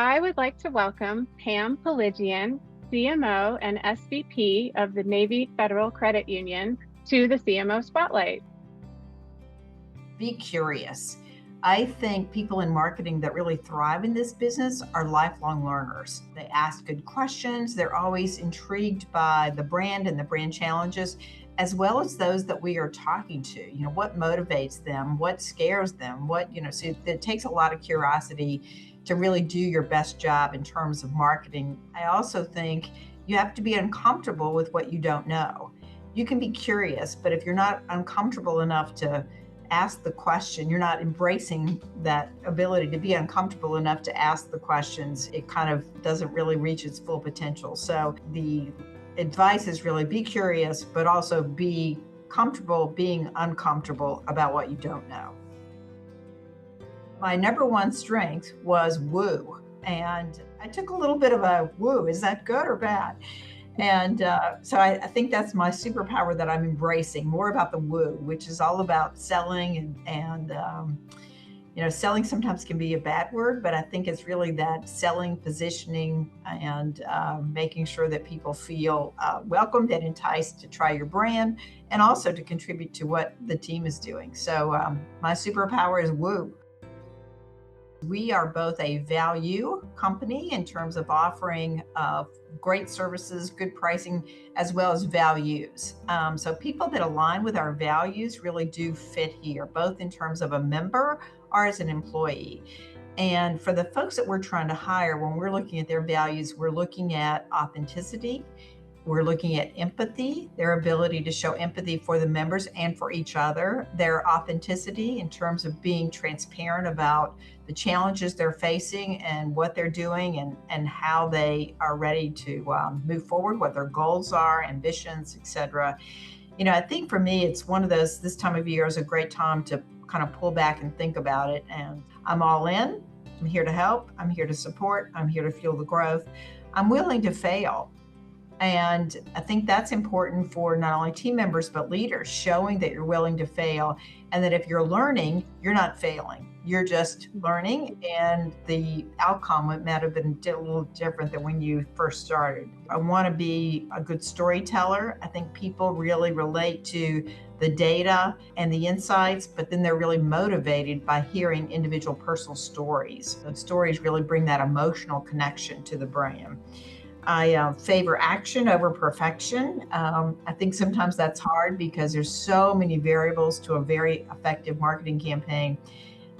I would like to welcome Pam Piligian, CMO and SVP of the Navy Federal Credit Union, to the CMO Spotlight. Be curious. I think people in marketing that really thrive in this business are lifelong learners. They ask good questions. They're always intrigued by the brand and the brand challenges, as well as those that we are talking to. What motivates them, what scares them, so it takes a lot of curiosity to really do your best job in terms of marketing. I also think you have to be uncomfortable with what you don't know. You can be curious, but if you're not uncomfortable enough to ask the question, you're not embracing that ability to be uncomfortable enough to ask the questions, it kind of doesn't really reach its full potential. So the advice is really be curious, but also be comfortable being uncomfortable about what you don't know. My number one strength was woo. And I took a little bit of a woo. Is that good or bad? And so I think that's my superpower that I'm embracing, more about the woo, which is all about selling and selling sometimes can be a bad word, but I think it's really that selling, positioning, and making sure that people feel welcomed and enticed to try your brand and also to contribute to what the team is doing. So my superpower is woo. We are both a value company in terms of offering great services, good pricing, as well as values. So people that align with our values really do fit here, both in terms of a member or as an employee. And for the folks that we're trying to hire, when we're looking at their values, we're looking at authenticity. We're looking at empathy, their ability to show empathy for the members and for each other, their authenticity in terms of being transparent about the challenges they're facing and what they're doing and how they are ready to move forward, what their goals are, ambitions, etc. I think for me, it's one of those, this time of year is a great time to kind of pull back and think about it. And I'm all in. I'm here to help. I'm here to support. I'm here to fuel the growth. I'm willing to fail. And I think that's important for not only team members, but leaders, showing that you're willing to fail and that if you're learning, you're not failing. You're just learning, and the outcome might have been a little different than when you first started. I want to be a good storyteller. I think people really relate to the data and the insights, but then they're really motivated by hearing individual personal stories. Those stories really bring that emotional connection to the brand. I favor action over perfection. I think sometimes that's hard because there's so many variables to a very effective marketing campaign.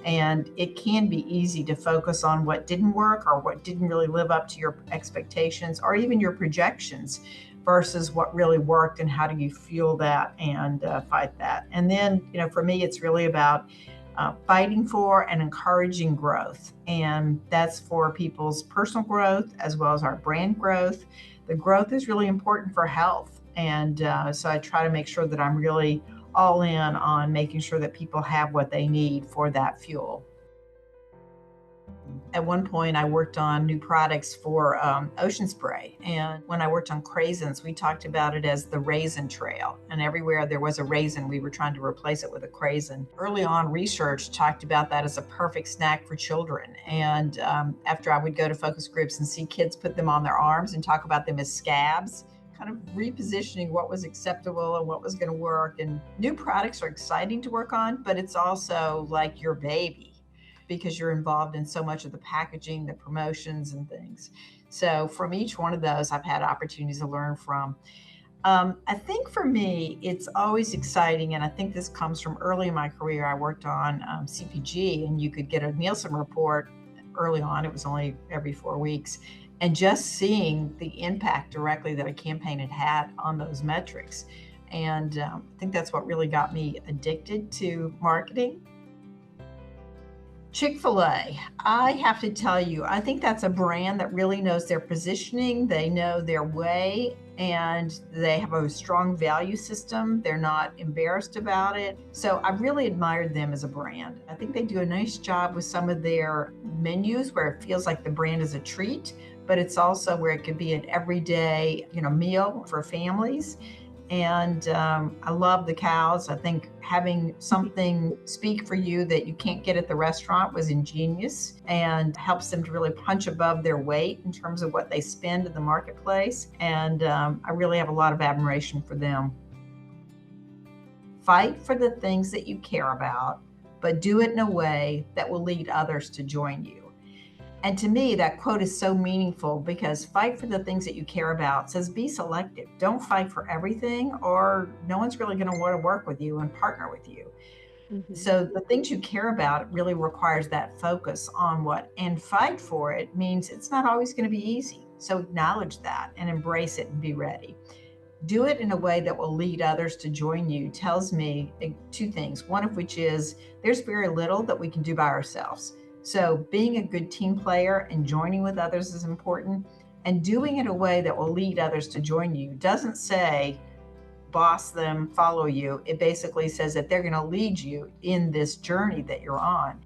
And it can be easy to focus on what didn't work or what didn't really live up to your expectations or even your projections versus what really worked and how do you fuel that and fight that. And then, for me, it's really about fighting for and encouraging growth. And that's for people's personal growth as well as our brand growth. The growth is really important for health. And so I try to make sure that I'm really all in on making sure that people have what they need for that fuel. At one point, I worked on new products for ocean spray. And when I worked on craisins, we talked about it as the raisin trail. And everywhere there was a raisin, we were trying to replace it with a craisin. Early on, research talked about that as a perfect snack for children. And after I would go to focus groups and see kids put them on their arms and talk about them as scabs, kind of repositioning what was acceptable and what was going to work. And new products are exciting to work on, but it's also like your baby, because you're involved in so much of the packaging, the promotions and things. So from each one of those, I've had opportunities to learn from. I think for me, it's always exciting. And I think this comes from early in my career. I worked on CPG, and you could get a Nielsen report early on. It was only every 4 weeks. And just seeing the impact directly that a campaign had on those metrics. And I think that's what really got me addicted to marketing. Chick-fil-A, I have to tell you, I think that's a brand that really knows their positioning, they know their way, and they have a strong value system. They're not embarrassed about it. So I've really admired them as a brand. I think they do a nice job with some of their menus where it feels like the brand is a treat, but it's also where it could be an everyday, meal for families. And I love the cows. I think having something speak for you that you can't get at the restaurant was ingenious and helps them to really punch above their weight in terms of what they spend in the marketplace. And I really have a lot of admiration for them. Fight for the things that you care about, but do it in a way that will lead others to join you. And to me, that quote is so meaningful because fight for the things that you care about says be selective. Don't fight for everything, or no one's really going to want to work with you and partner with you. So the things you care about really requires that focus on what, and fight for it means it's not always going to be easy. So acknowledge that and embrace it and be ready. Do it in a way that will lead others to join you tells me two things, one of which is there's very little that we can do by ourselves. So being a good team player and joining with others is important, and doing it in a way that will lead others to join you doesn't say boss them, follow you. It basically says that they're going to lead you in this journey that you're on.